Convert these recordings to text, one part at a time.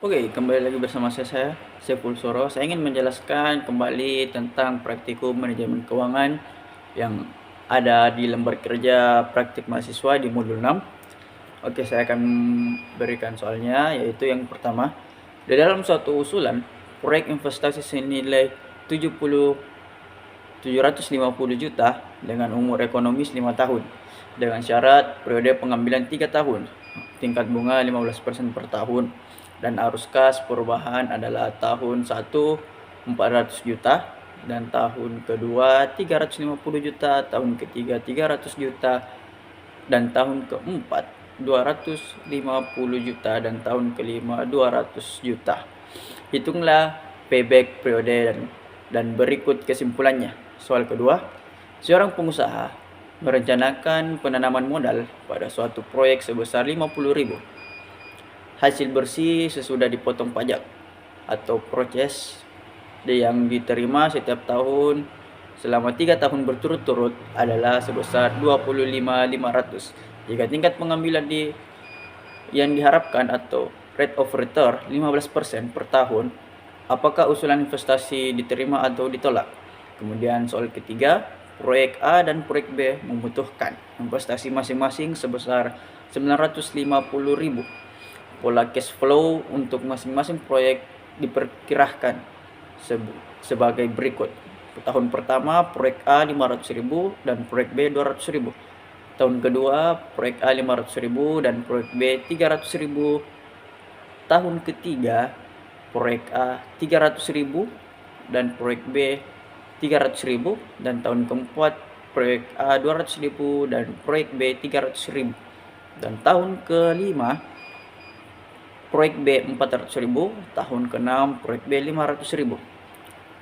Oke, kembali lagi bersama saya Saiful Soro. Saya ingin menjelaskan kembali tentang praktikum manajemen keuangan yang ada di lembar kerja praktik mahasiswa di modul 6. Oke, saya akan berikan soalnya, yaitu yang pertama. Di dalam suatu usulan, proyek investasi senilai 750 juta dengan umur ekonomis 5 tahun dengan syarat periode pengambilan 3 tahun, tingkat bunga 15% per tahun, dan arus kas perubahan adalah tahun 1 400 juta, dan tahun kedua 350 juta, tahun ketiga 300 juta, dan tahun keempat 250 juta, dan tahun kelima 200 juta. Hitunglah payback periode dan berikut kesimpulannya. Soal kedua, seorang pengusaha merencanakan penanaman modal pada suatu proyek sebesar 50.000. Hasil bersih sesudah dipotong pajak atau proses yang diterima setiap tahun selama 3 tahun berturut-turut adalah sebesar 25.500. Jika tingkat pengambilan yang diharapkan atau rate of return 15% per tahun, apakah usulan investasi diterima atau ditolak? Kemudian soal ketiga, proyek A dan proyek B membutuhkan investasi masing-masing sebesar 950.000. Pola cash flow untuk masing-masing proyek diperkirakan sebagai berikut. Tahun pertama proyek A 500.000 dan proyek B 200.000. Tahun kedua proyek A 500.000 dan proyek B 300.000. Tahun ketiga proyek A 300.000 dan proyek B 300.000, dan tahun keempat proyek A 200.000 dan proyek B 300.000, dan tahun kelima proyek B 400.000, tahun ke-6 proyek B 500.000.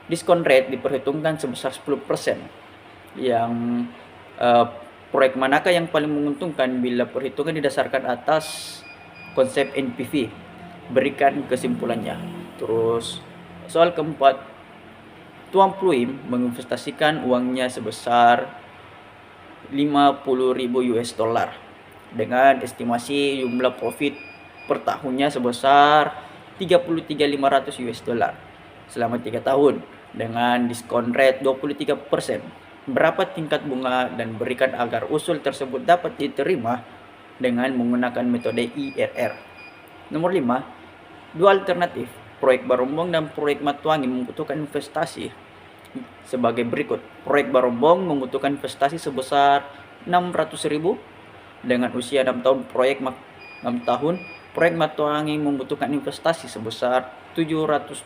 Diskon rate diperhitungkan sebesar 10%. Yang proyek manakah yang paling menguntungkan bila perhitungan didasarkan atas konsep NPV? Berikan kesimpulannya. Terus soal keempat, Tuan Pluim menginvestasikan uangnya sebesar 50.000 US dollar dengan estimasi jumlah profit per tahunnya sebesar 33.500 US dollar selama 3 tahun dengan diskon rate 23%. Berapa tingkat bunga dan berikan agar usul tersebut dapat diterima dengan menggunakan metode IRR. Nomor 5, dua alternatif proyek Barombong dan proyek Matuangi membutuhkan investasi sebagai berikut. Proyek Barombong membutuhkan investasi sebesar 600.000 dengan usia 6 tahun proyek 6 tahun. Proyek Matuangi membutuhkan investasi sebesar 720.000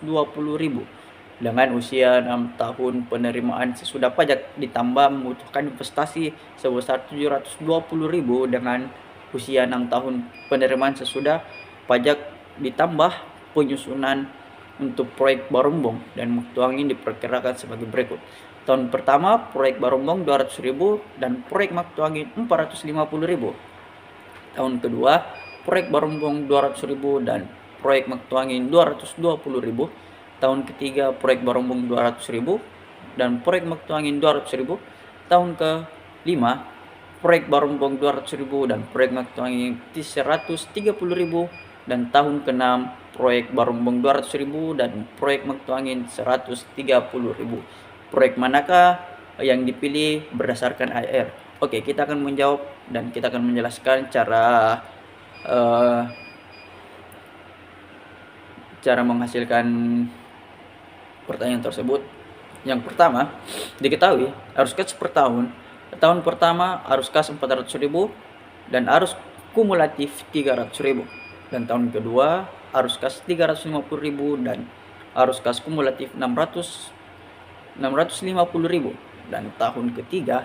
dengan usia 6 tahun penerimaan sesudah pajak, ditambah membutuhkan investasi sebesar 720.000 dengan usia 6 tahun penerimaan sesudah pajak, ditambah penyusunan untuk proyek Barombong dan Matuangi diperkirakan sebagai berikut. Tahun pertama proyek Barombong 200.000 dan proyek Matuangi 450.000. Tahun kedua proyek Barombong 200.000 dan proyek Matuangi 220.000. Tahun ketiga proyek Barombong 200.000 dan proyek Matuangi 200.000. Tahun kelima proyek Barombong 200.000 dan proyek Matuangi 130.000, dan tahun ke-6 proyek Barombong 200.000 dan proyek Matuangi 130.000. Proyek manakah yang dipilih berdasarkan IR? Oke, kita akan menjawab dan kita akan menjelaskan cara menghasilkan pertanyaan tersebut. Yang pertama, diketahui arus kas per tahun. Tahun pertama arus kas 400.000 dan arus kumulatif 300.000. Dan tahun kedua arus kas 350.000 dan arus kas kumulatif 650.000. Dan tahun ketiga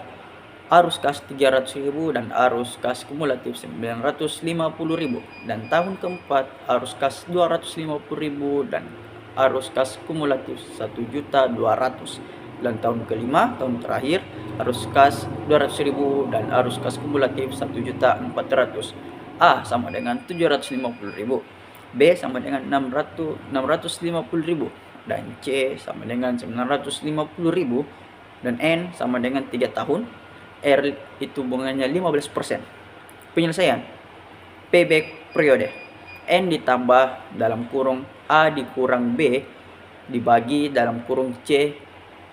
arus kas 300.000 dan arus kas kumulatif 950.000. Dan tahun keempat arus kas 250.000 dan arus kas kumulatif 1.200.000. Dan tahun kelima, tahun terakhir, arus kas 200.000 dan arus kas kumulatif 1.400.000. A sama dengan 750.000, B sama dengan 650.000, dan C sama dengan 950.000, dan N sama dengan 3 tahun, R itu bunganya 15%. Penyelesaian payback periode. N ditambah dalam kurung A dikurang B dibagi dalam kurung C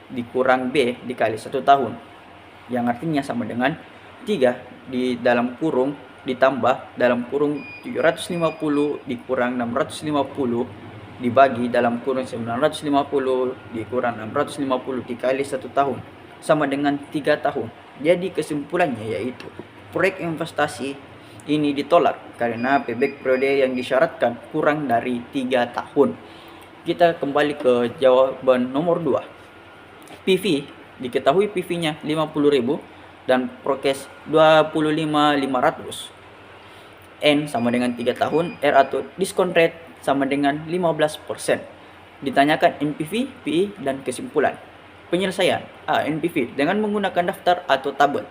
dikurang B dikali 1 tahun. Yang artinya sama dengan 3 di dalam kurung ditambah dalam kurung 750 dikurang 650 dibagi dalam kurung 950 dikurang 650 dikali 1 tahun sama dengan 3 tahun. Jadi kesimpulannya yaitu proyek investasi ini ditolak karena payback periode yang disyaratkan kurang dari 3 tahun. Kita kembali ke jawaban nomor 2. PV diketahui PV-nya 50.000 dan prokes 25.500. N sama dengan 3 tahun, R atau diskon rate sama dengan 15%. Ditanyakan NPV, PI, dan kesimpulan. Penyelesaian A. NPV dengan menggunakan daftar atau tabel.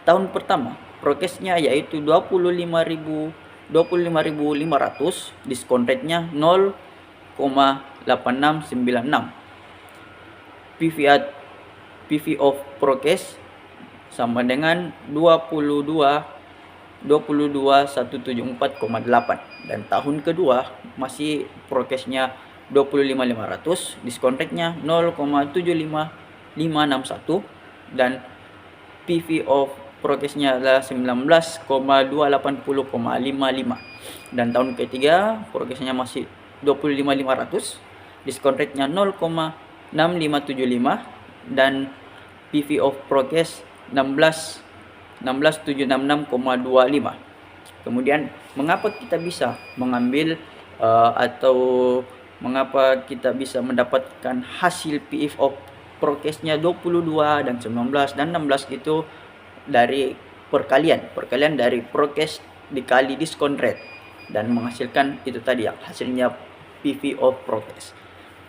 Tahun pertama, prokesnya yaitu 25.500, diskon rate-nya 0,8696. PV of prokes sama dengan 22.174,8. Dan tahun kedua masih prokesnya 25.500, diskon rate-nya 0,75561 dan PV of prokesnya adalah 19,280,55. Dan tahun ketiga prokesnya masih 25.500, diskon rate-nya 0,6575 dan PV of prokes 16.766,25. Kemudian mengapa kita bisa mengambil atau mengapa kita bisa mendapatkan hasil PV of prokesnya 22 dan 19 dan 16 itu dari perkalian dari prokes dikali diskon rate dan menghasilkan itu tadi yang hasilnya PV of prokes.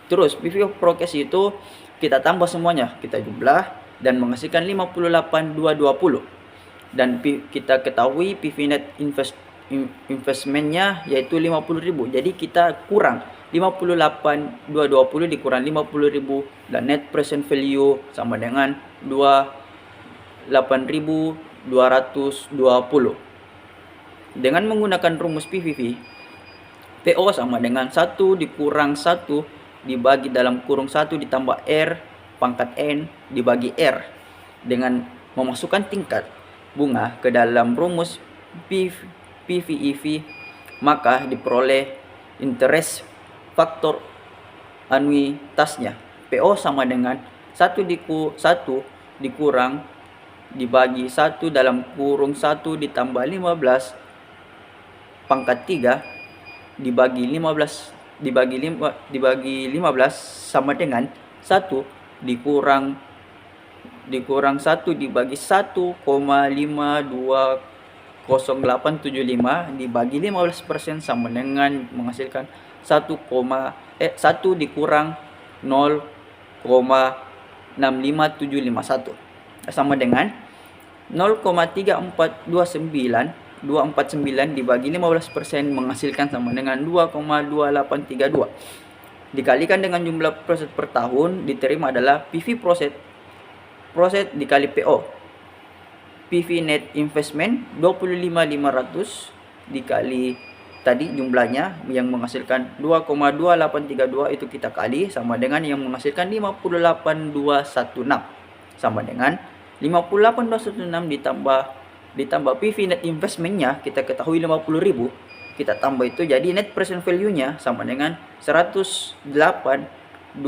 Terus PV of prokes itu kita tambah semuanya, kita jumlah dan menghasilkan 58.220. Dan kita ketahui PV net investmentnya yaitu 50.000. Jadi kita kurang 58.220 dikurang 50.000 dan net present value sama dengan 28.220. Dengan menggunakan rumus PVV, PO sama dengan 1 dikurang 1 dibagi dalam kurung 1 ditambah R pangkat N dibagi R. Dengan memasukkan tingkat bunga ke dalam rumus PVEV, maka diperoleh interest faktor anuitasnya. PO sama dengan 1 dikurang dibagi 1 dalam kurung 1 ditambah 15 pangkat 3 dibagi 15 sama dengan 1 dikurang 1 dibagi 1,52875 dibagi 15% sama dengan menghasilkan 1 dikurang 0,65751 sama dengan 0,3429249 dibagi 15% menghasilkan sama dengan 2,2832. Dikalikan dengan jumlah proses per tahun diterima adalah PV proses dikali PO. PV net investment 25.500 dikali tadi jumlahnya yang menghasilkan 2,2832 itu kita kali sama dengan yang menghasilkan 58.216 sama dengan 58.216 ditambah PV net investmentnya kita ketahui 50.000, kita tambah itu jadi net present value-nya sama dengan 108.216.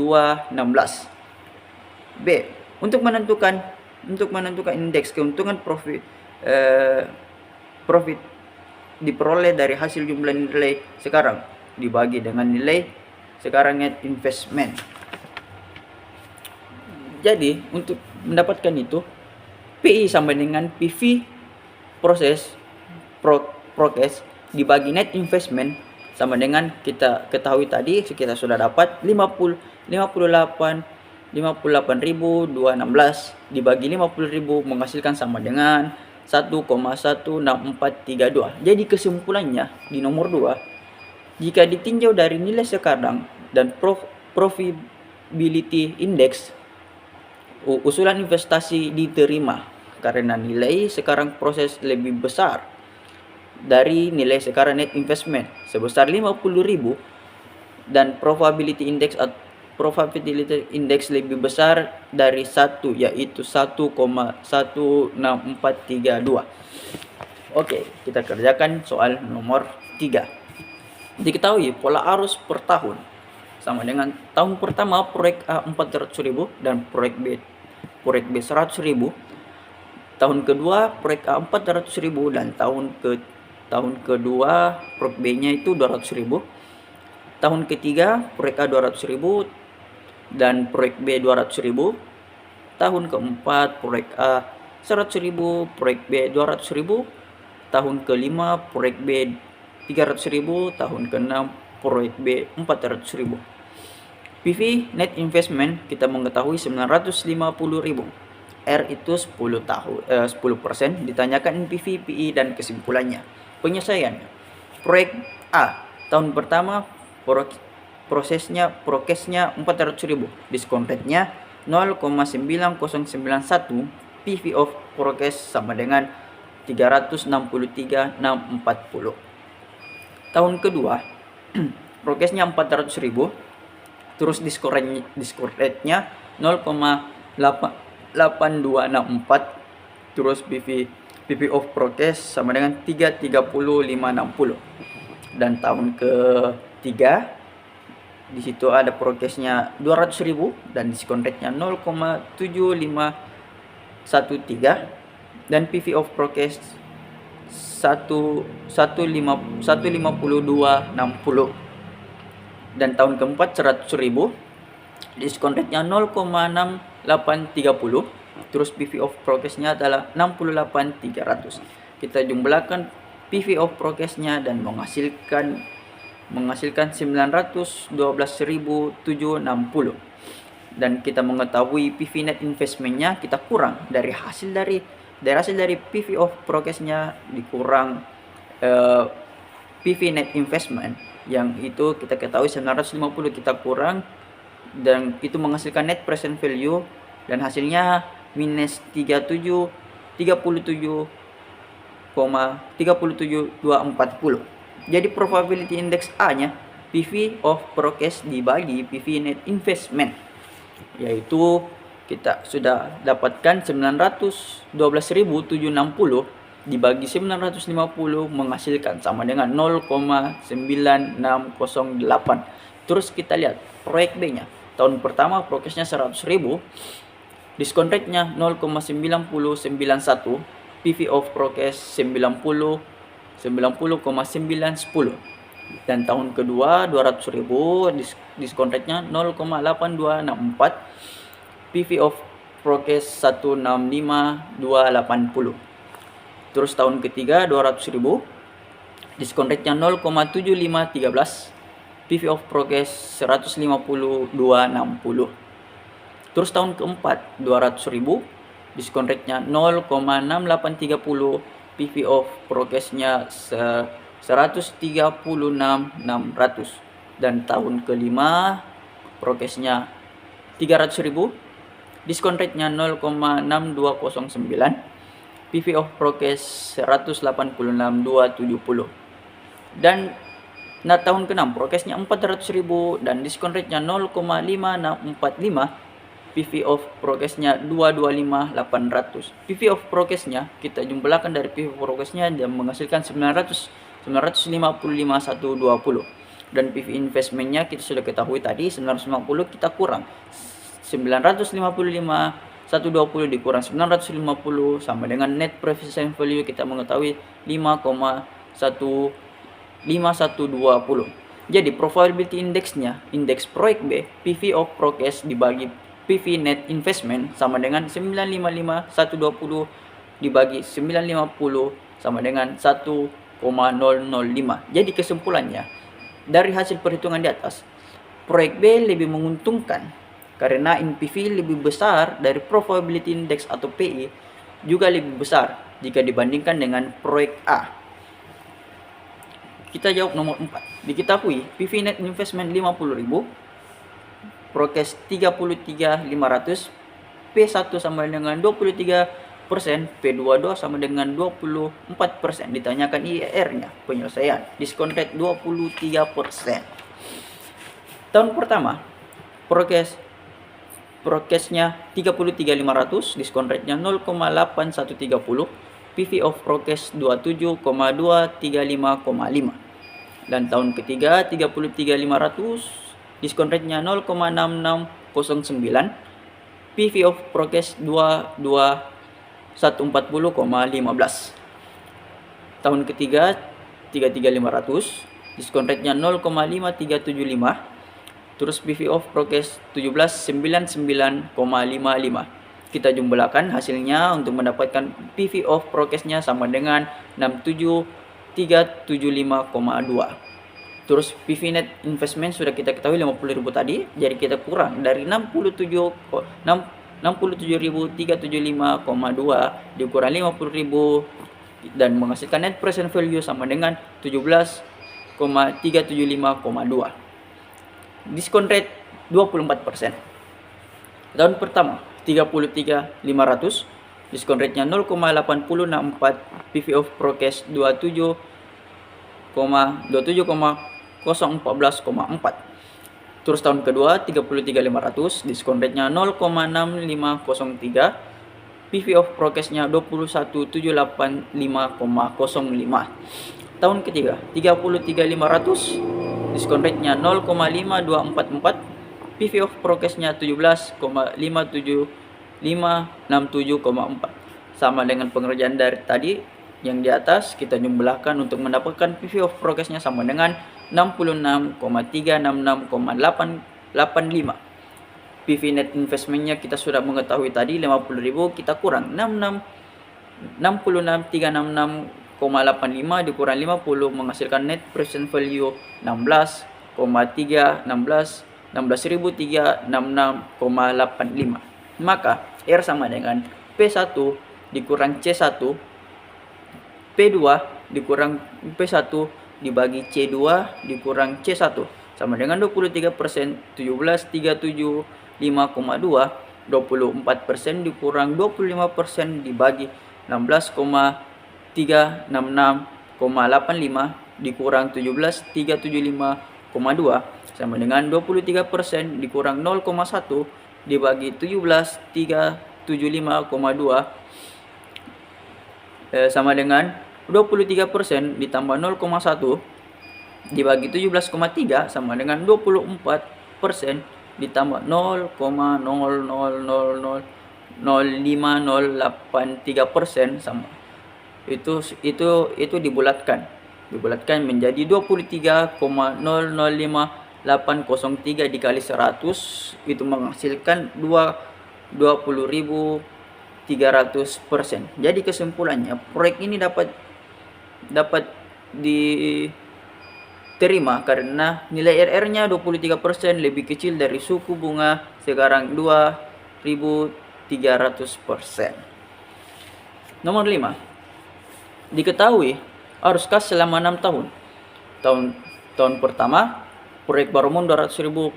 B. Untuk menentukan indeks keuntungan profit diperoleh dari hasil jumlah nilai sekarang dibagi dengan nilai sekarang net investment. Jadi untuk mendapatkan itu PI sama dengan PV prokes dibagi net investment sama dengan kita ketahui tadi kita sudah dapat 58.216 dibagi 50.000 menghasilkan sama dengan 1,16432. Jadi kesimpulannya di nomor 2, jika ditinjau dari nilai sekarang dan profitability index, usulan investasi diterima karena nilai sekarang proses lebih besar. dari nilai sekarang net investment sebesar 50.000 dan probability index lebih besar dari 1, yaitu 1,16432. Oke, kita kerjakan soal nomor 3. Diketahui pola arus per tahun sama dengan tahun pertama proyek A 400.000 dan proyek B 100.000. Tahun kedua proyek A 400.000 dan tahun kedua proyek B-nya itu 200.000. Tahun ketiga proyek A 200.000 dan proyek B 200.000. Tahun keempat proyek A 100.000, proyek B 200.000. Tahun kelima proyek B 300.000, tahun keenam proyek B 400.000. PV net investment kita mengetahui 950.000. R itu 10%. Ditanyakan NPV, PE dan kesimpulannya. Penyelesaiannya. Proyek A tahun pertama prokesnya 400.000. Diskon rate-nya 0,9091. PV of prokes sama dengan 363.640. Tahun kedua prokesnya 400.000, terus diskon rate-nya 0,8264, terus PV of prokes sama dengan 330.560. Dan tahun ketiga di situ ada prokesnya 200.000 dan diskon rate-nya 0,7513 dan PV of prokes 15260. Dan tahun keempat 100.000, diskon rate-nya 0,6830, terus PV of prokesnya adalah 68.300. Kita jumlahkan PV of prokesnya dan menghasilkan 912.760. Dan kita mengetahui PV net investmentnya kita kurang dari hasil dari PV of prokesnya dikurang PV net investment, yang itu kita ketahui 950 kita kurang, dan itu menghasilkan net present value dan hasilnya minus 37,37240. Jadi probability index A nya PV of prokes dibagi PV net investment, yaitu kita sudah dapatkan 912.760 dibagi 950 menghasilkan sama dengan 0,9608. Terus kita lihat proyek B nya tahun pertama prokesnya 100.000, diskon rate nya 0,9091, PV of prokes 90,910. Dan tahun kedua 200.000, diskon rate nya 0,8264, PV of prokes 165.280. Terus tahun ketiga 200.000, diskon rate nya 0,7513, PV of prokes 150.260. Terus tahun keempat 200.000, diskon rate nya 0,6830, PV of prokesnya 136.600. Dan tahun kelima prokesnya 300.000, diskon rate nya 0,6209, PV of prokes 186.270. Dan tahun ke-6 prokesnya 400.000 dan diskon rate nya 0,5645, PV of prokesnya 225.800. PV of prokesnya kita jumlahkan dari PV prokesnya dan menghasilkan 955.120. Dan PV investmentnya kita sudah ketahui tadi 950 kita kurang 955.120 dikurang 950 sama dengan net present value kita mengetahui 5,5120. Jadi probability indexnya, indeks proyek B, PV of prokes dibagi PV net investment sama dengan 955.120 dibagi 950 sama dengan 1,005. Jadi kesimpulannya dari hasil perhitungan di atas, proyek B lebih menguntungkan karena NPV lebih besar dari probability index atau PE juga lebih besar jika dibandingkan dengan proyek A. Kita jawab nomor 4. Diketahui PV net investment 50.000, prokes 33.500, P1 sama dengan 23 P22 sama dengan 24%. Ditanyakan IRR-nya, penyelesaian. Diskon rate 23%. Tahun pertama, prokesnya 33.500, diskon rate-nya 0,8130, PV of prokes 27,235,5. Dan tahun ketiga 33.500, diskon rate-nya 0,6609, PV of prokes 140,15. Tahun ketiga 33.500, diskon rate-nya 0,5375, terus PV of prokes 1799,55. Kita jumlahkan hasilnya untuk mendapatkan PV of prokesnya sama dengan 67375,2. Terus PV net investment sudah kita ketahui 50.000 tadi, jadi kita kurang dari 67.375,2 dikurang 50.000 dan menghasilkan net present value sama dengan 17,375,2. Diskon rate 24%. Tahun pertama 33.500, diskon rate-nya 0,8064, PV of prokes 27,014,4. Terus tahun kedua 33.500, diskon rate-nya 0,6503, PV of prokesnya 21.785,05. Tahun ketiga 33.500, diskon rate-nya 0,5244, PV of prokesnya 17,57567,4. Sama dengan pengerjaan dari tadi yang di atas, kita jumlahkan untuk mendapatkan PV of prokesnya sama dengan 66,366,885. PV net investmentnya kita sudah mengetahui tadi 50.000, kita kurang 66,366,85 dikurang 50 menghasilkan net present value 16,365. Maka R sama dengan P1 dikurang C1, P2 dikurang P1 dibagi C2 dikurang C1 sama dengan 23%, 17.375,2, 24% dikurang 25% dibagi 16,366,85 dikurang 17.375,2 sama dengan 23% dikurang 0,1 dibagi 17.375,2 sama dengan 23% ditambah 0,1 dibagi 17,3 sama dengan 24% ditambah 0,00005083% sama itu dibulatkan menjadi 23,005803 dikali 100 itu menghasilkan 20.300%. Jadi kesimpulannya proyek ini dapat diterima karena nilai RR-nya 23% lebih kecil dari suku bunga sekarang 2.300%. Nomor 5. Diketahui arus kas selama 6 tahun. Tahun pertama proyek Baromon 200.000,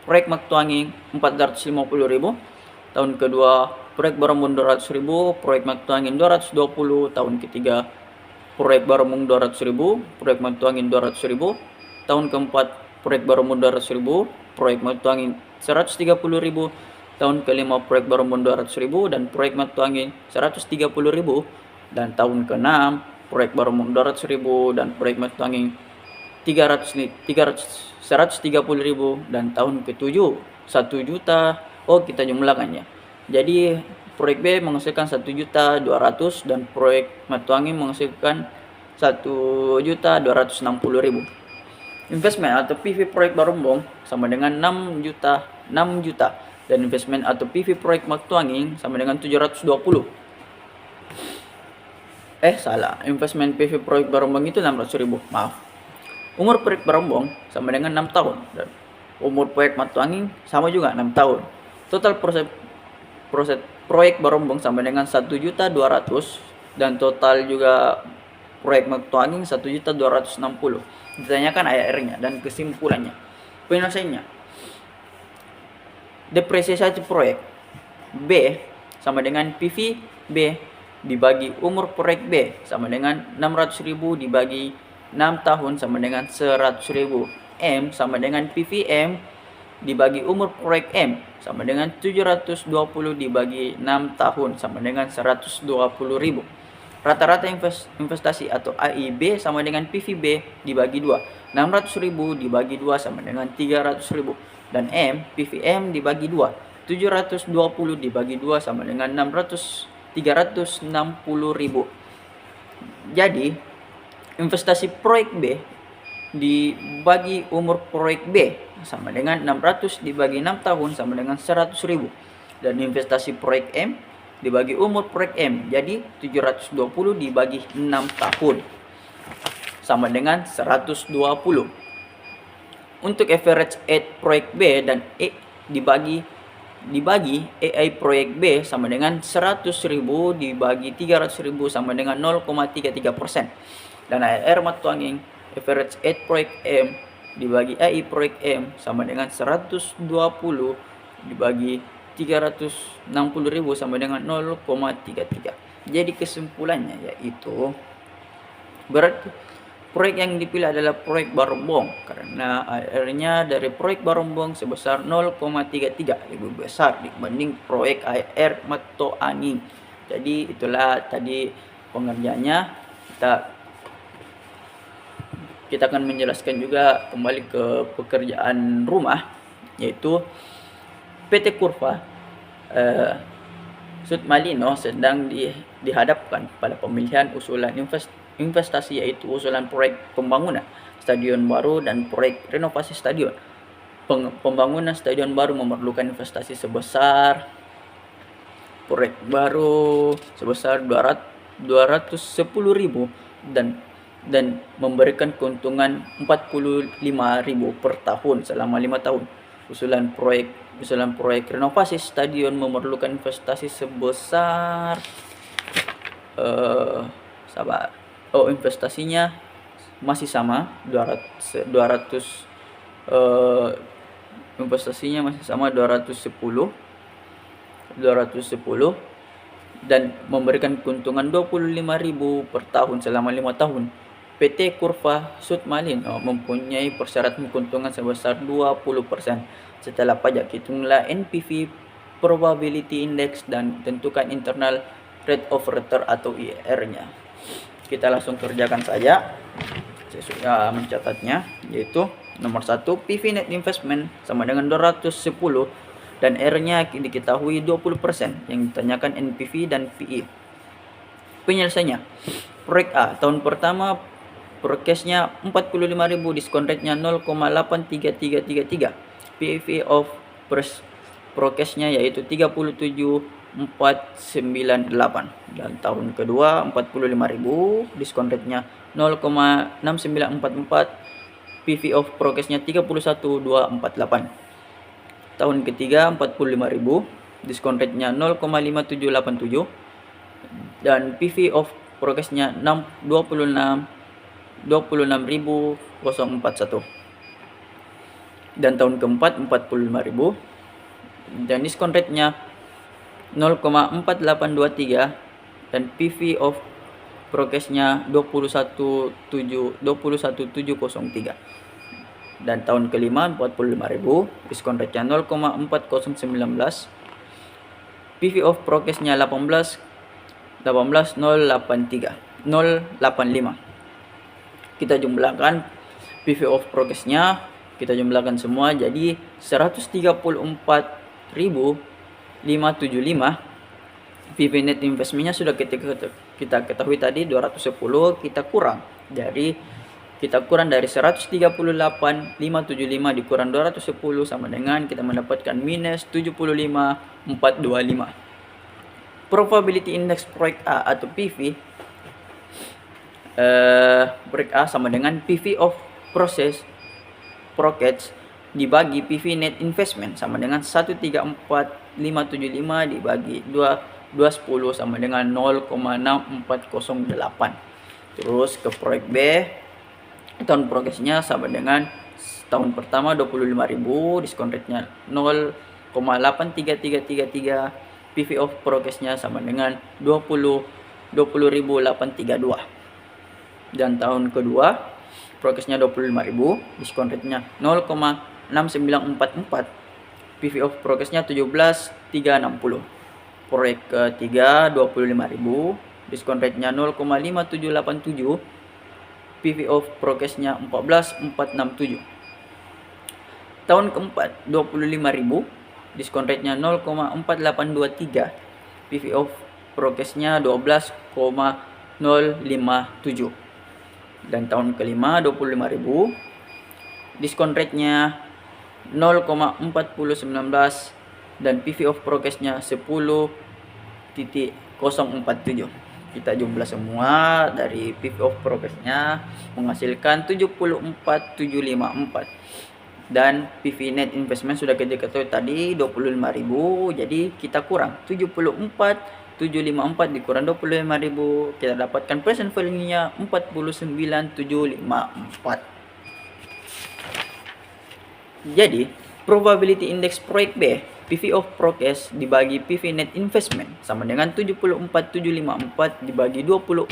proyek Maktuanging 450.000. Tahun kedua proyek Baromon 200.000, proyek Maktuanging 220. Tahun ketiga proyek Baromon 200.000, proyek Maktuanging 200.000. Tahun keempat proyek Baromon 200.000, proyek Maktuanging 130.000. Tahun kelima proyek Baromon 200.000 dan proyek Maktuanging 130.000. Dan tahun ke-6 proyek Baromon 200.000 dan proyek Maktuanging 130.000 dan tahun ke-7 1 juta. Kita jumlahkannya. Jadi proyek B menghasilkan 1.200.000 dan proyek Maktuanging menghasilkan 1.260.000. Investment atau PV proyek Baromon sama dengan 6 juta dan investment atau PV proyek Maktuanging sama dengan 720. Investment PV proyek Baromon itu 600.000. Maaf. Umur proyek Baromon sama dengan 6 tahun dan umur proyek Maktuanging sama juga 6 tahun. Total proses proyek Baromon sama dengan 1.200.000 dan total juga proyek Maktuanging 1.260.000. Ditanyakan IRR-nya dan kesimpulannya. Penyelesaiannya. Depresiasi proyek B sama dengan PV B dibagi umur proyek B sama dengan 600.000 dibagi 6 tahun sama dengan 100.000. M sama dengan PVM dibagi umur proyek M sama dengan 720 dibagi 6 tahun sama dengan 120.000. Rata-rata investasi atau AIB sama dengan PVB dibagi 2. 600.000 dibagi 2 sama dengan 300.000. Dan M, PVM dibagi 2. 720 dibagi 2 sama dengan 360.000. Jadi, investasi proyek B dibagi umur proyek B sama dengan 600 dibagi 6 tahun sama dengan 100.000. Dan investasi proyek M dibagi umur proyek M, jadi 720 dibagi 6 tahun sama dengan 120. Untuk average age proyek B dan E dibagi AI proyek B sama dengan 100.000 dibagi 300.000 sama dengan 0,33%. Dan AR matuangin average age proyek M dibagi AI proyek M sama dengan 120 dibagi 360.000 sama dengan 0,33. Jadi kesimpulannya yaitu berarti proyek yang dipilih adalah proyek Barombong karena AR-nya dari proyek Barombong sebesar 0,33, lebih besar dibanding proyek AR Matoani. Jadi itulah tadi pengerjaannya. Kita akan menjelaskan juga kembali ke pekerjaan rumah, yaitu PT Kurva Sud Malino sedang dihadapkan pada pemilihan usulan investasi, yaitu usulan proyek pembangunan stadion baru dan proyek renovasi stadion. Pembangunan stadion baru memerlukan investasi sebesar proyek baru sebesar 210.000 dan memberikan keuntungan 45.000 per tahun selama 5 tahun. Usulan proyek renovasi stadion memerlukan investasi sebesar investasinya masih sama 210 dan memberikan keuntungan 25.000 per tahun selama 5 tahun. PT Kurva Sud Malino mempunyai persyaratan keuntungan sebesar 20%. Setelah pajak, hitunglah NPV, probability index, dan tentukan internal rate of return atau IRR-nya. Kita langsung kerjakan saja. Saya sudah mencatatnya, yaitu nomor 1, PV net investment sama dengan 210 dan R-nya diketahui 20%, yang ditanyakan NPV dan PE. Penyelesaiannya, proyek A tahun pertama prokesnya 45.000, diskon rate-nya 0,83333. PV of prokesnya yaitu 37.498. Dan tahun kedua 45.000, diskon rate-nya 0,6944. PV of prokesnya 31.248. Tahun ketiga 45.000, diskon rate-nya 0,5787 dan PV of prokesnya 26.041. Dan tahun keempat 45.000 dan diskon rate-nya 0,4823 dan PV of prokesnya 21.703. Dan tahun kelima 45.000, diskon rate-nya 0,4019, PV of prokesnya 18.085. Kita jumlahkan PV of prokesnya, kita jumlahkan semua jadi 134.575. PV net investmentnya sudah kita ketahui tadi 210, kita kurang dari 138.575 dikurang 210 sama dengan kita mendapatkan minus 75.425. Probability index proyek A atau PV proyek A sama dengan PV of projects dibagi PV net investment sama dengan 134.575 dibagi 210 sama dengan 0,6408. Terus ke proyek B, tahun progresnya sama dengan tahun pertama 25.000, diskon rate-nya 0,83333, PV of progress-nya sama dengan 20.832. Dan tahun kedua progress-nya 25.000, diskon rate-nya 0,6944, PV of progress-nya 17.360. Proyek ketiga 25.000, diskon rate-nya 0,5787, PV of progress-nya 14.467. Tahun keempat 25.000, diskon rate-nya 0,4823, PV of progress-nya 12.057. Dan tahun kelima 25.000, diskon rate-nya 0,4019 dan PV of progress-nya 10.047. Kita jumlah semua dari PV of progress-nya menghasilkan 74.754. Dan PV net investment sudah kita ketahui tadi 25.000, jadi kita kurang 74.754 dikurang 25.000, kita dapatkan present value-nya 49.754. Jadi probability index proyek B, PV of progress dibagi PV net investment sama dengan 74.754 dibagi 24.000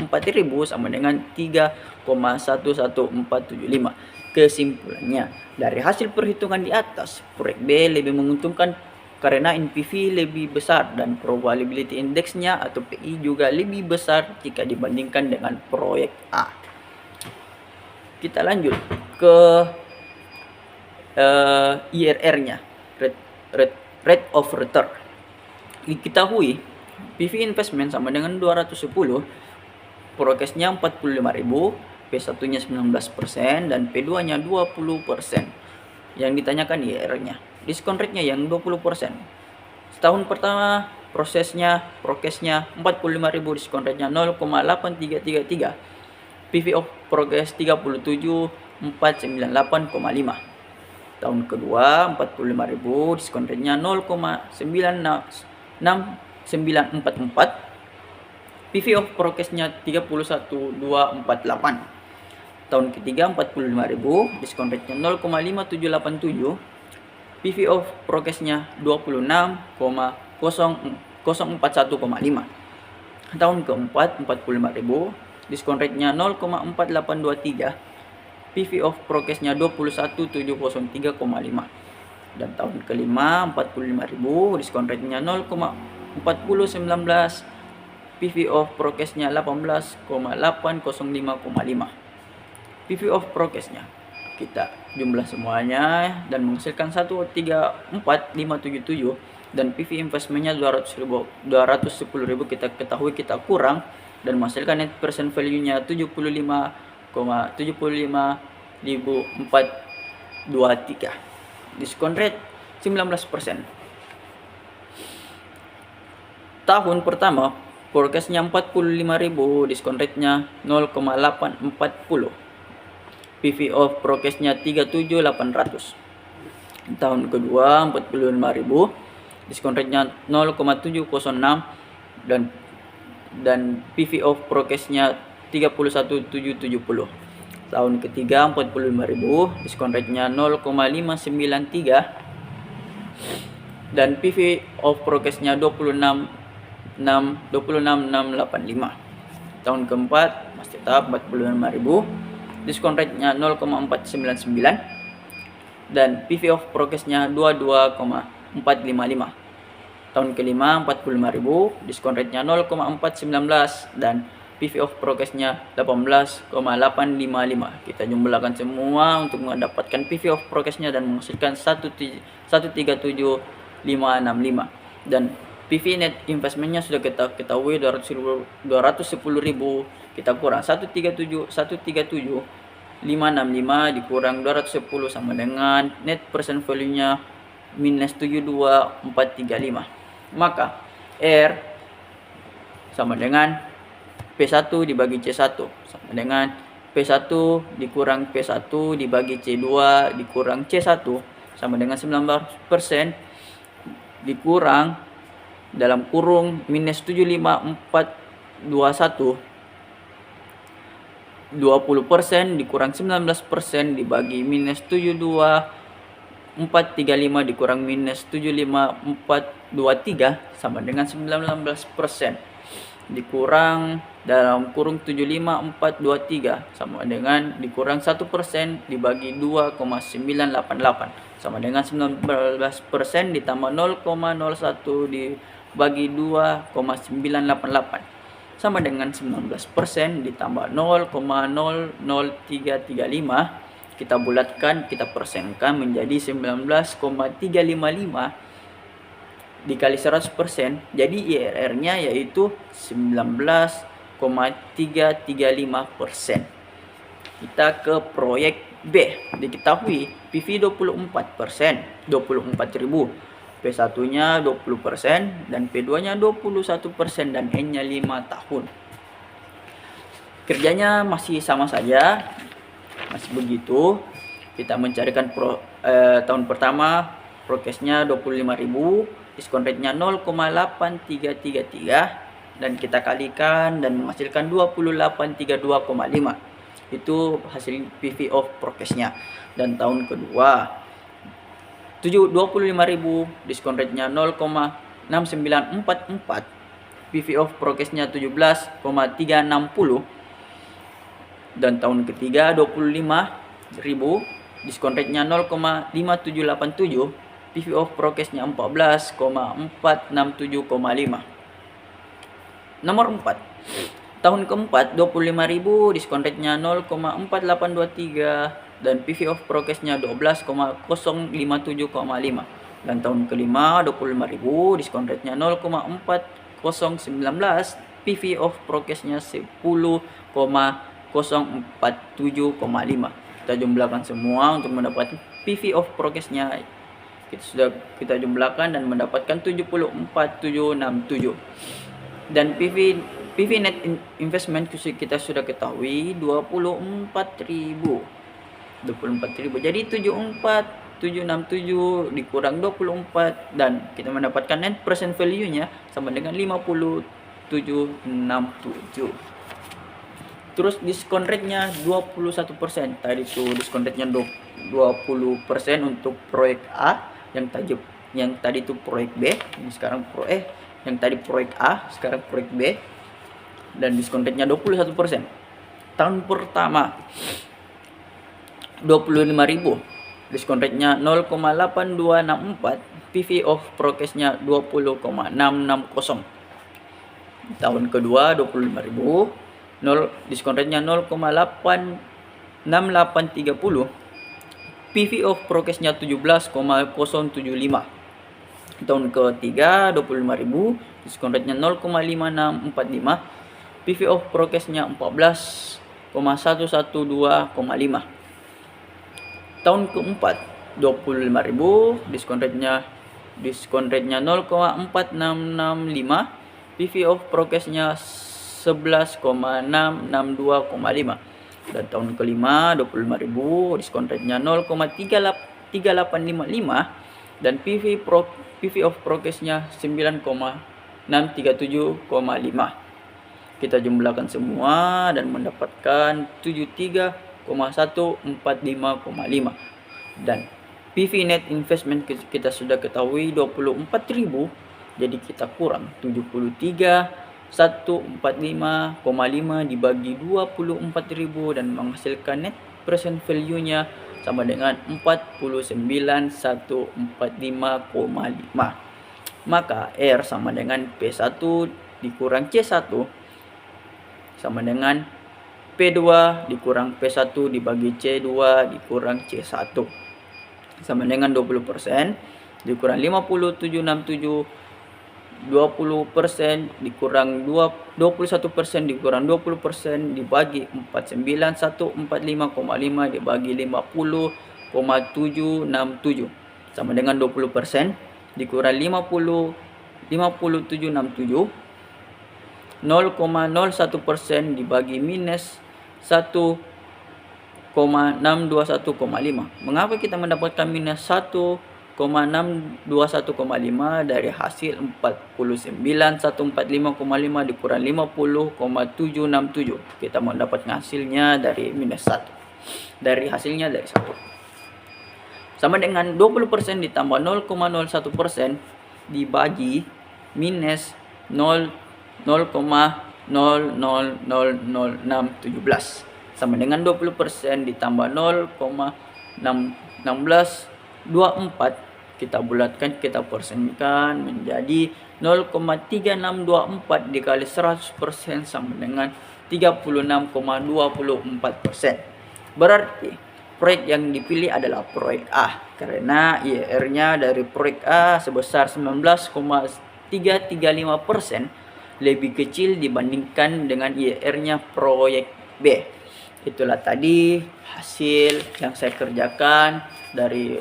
sama dengan 3,11475. Kesimpulannya, dari hasil perhitungan di atas, proyek B lebih menguntungkan karena NPV lebih besar dan probability index-nya atau PI juga lebih besar jika dibandingkan dengan proyek A. Kita lanjut ke IRR-nya, rate of return. Diketahui PV investment sama dengan 210, progress-nya 45.000, P1-nya 19% dan P2-nya 20%. Yang ditanyakan IRR-nya, diskon rate-nya yang 20%. Setahun pertama progress-nya 45.000, diskon rate-nya 0,8333. PV of progress 37.498,5. Tahun kedua 45.000, diskon rate-nya 0,96944. PV of progress-nya 31.248. Tahun ketiga 45.000, diskon rate-nya 0,5787. PV of progress-nya 26.041,5. Tahun keempat 45.000, diskon rate-nya 0,4823. PV of progress-nya 21.703,5. Dan tahun kelima 45.000, diskon rate-nya 0,4019. PV of progress-nya 18.805,5. PV of progress-nya kita jumlah semuanya dan menghasilkan 134.577 dan PV investment-nya 210.000 kita ketahui kita kurang dan menghasilkan net present value-nya 75.423. Diskon rate 19%. Tahun pertama progress-nya 45.000, diskon rate-nya 0,840. PV of progress-nya 37.800. Tahun kedua 45.000, diskon rate-nya 0,706 dan PV of progress-nya 31.770. Tahun ketiga 45.000, diskon rate-nya 0,593 dan PV of progress-nya 26.685. Tahun keempat masih tetap 45.000, diskon rate-nya 0,499 dan PV of progress-nya 22.455. Tahun kelima 45.000, diskon rate-nya 0,419 dan PV of progress-nya 18.855. Kita jumlahkan semua untuk mendapatkan PV of progress-nya dan menghasilkan 137.565. Dan PV net investment-nya sudah kita ketahui 210.000, kita kurang 137.565 dikurang 210 sama dengan net present value-nya minus 72.435. Maka R sama dengan P1 dibagi C1 sama dengan P1 dikurang P1 dibagi C2 dikurang C1 sama dengan 19% dikurang dalam kurung minus 75.421, 20% dikurang 19% dibagi minus 72.435 435 dikurang minus 75423 sama dengan 19%. Dikurang dalam kurung 75423 sama dengan dikurang 1% dibagi 2,988 sama dengan 19% ditambah 0,01 dibagi 2,988 sama dengan 19% ditambah 0,00335. Kita bulatkan, kita persenkan menjadi 19,355 dikali 100%. Jadi IRR-nya yaitu 19,335%. Kita ke proyek B. Diketahui PV 24%, 24.000. P1-nya 20% dan P2-nya 21% dan N-nya 5 tahun. Kerjanya masih sama saja, masih begitu. Kita mencarikan tahun pertama prokesnya 25.000, diskon rate-nya 0,8333 dan kita kalikan dan menghasilkan 2832,5. Itu hasil PV of prokesnya. Dan tahun kedua 25.000, diskon rate-nya 0,6944, PV of prokesnya 17,360 dan tahun ketiga 25.000, diskon rate-nya 0,5787, PV of prokesnya 14,467,5. Nomor 4. Tahun keempat 25.000, diskon rate-nya 0,4823 dan PV of prokesnya 12,057,5. Dan tahun kelima 25.000, diskon rate-nya 0,4019, PV of prokesnya 10,047,5. Kita jumlahkan semua untuk mendapatkan PV of prokesnya. Kita jumlahkan dan mendapatkan 74,767. Dan PV net investment kita sudah ketahui 24.000. Jadi 74,767 dikurang 24 dan kita mendapatkan net present value-nya sama dengan 57,67. Terus diskon rate-nya 21%. Tadi itu diskon rate-nya 20% untuk proyek A, yang tadi itu proyek B, ini sekarang yang tadi proyek A, sekarang proyek B. Dan diskon rate-nya 21%. Tahun pertama 25.000, diskon rate-nya 0,8264, PV of prokesnya 20,660. Tahun kedua 25.000, diskon rate-nya 0,86830, PV of prokesnya 17,075. Tahun ketiga 25.000, diskon rate-nya 0,5645, PV of prokesnya 14,112,5. Tahun keempat 25.000, diskon rate-nya 0,4665, PV of prokesnya 11,662,5. Dan tahun kelima 25.000, diskon rate-nya 0,3855 dan PV of prokesnya 9,637,5. Kita jumlahkan semua dan mendapatkan 73,145,5. Dan PV net investment kita sudah ketahui 24.000, jadi kita kurang 73,145,5 dibagi 24.000 dan menghasilkan net present value-nya sama dengan 49,145,5. Maka R sama dengan P1 dikurang C1 sama dengan P2 dikurang P1 dibagi C2 dikurang C1 sama dengan 20%, dikurang 57,67, 20% dikurang 21% dikurang 20% dibagi 49,145,5 dibagi 50,767 sama dengan 20%, dikurang 57,67, 0,01% dibagi minus 1,621,5. Mengapa kita mendapatkan minus 1,621,5 dari hasil 49,145,5 dikurang 50,767? Kita mendapatkan hasilnya dari minus 1. Dari hasilnya dari 1. sama dengan 20% ditambah 0,01% dibagi minus 0,00000617 sama dengan 20% ditambah 0,1624 kita bulatkan, kita persenkan menjadi 0,3624 dikali 100% sama dengan 36,24%. Berarti proyek yang dipilih adalah proyek A karena IRR-nya dari proyek A sebesar 19,335% lebih kecil dibandingkan dengan IRR-nya proyek B. Itulah tadi hasil yang saya kerjakan dari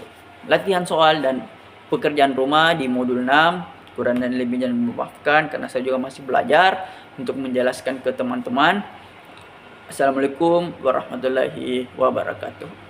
latihan soal dan pekerjaan rumah di modul 6. Kurang dan lebihnya memaafkan karena saya juga masih belajar untuk menjelaskan ke teman-teman. Assalamualaikum warahmatullahi wabarakatuh.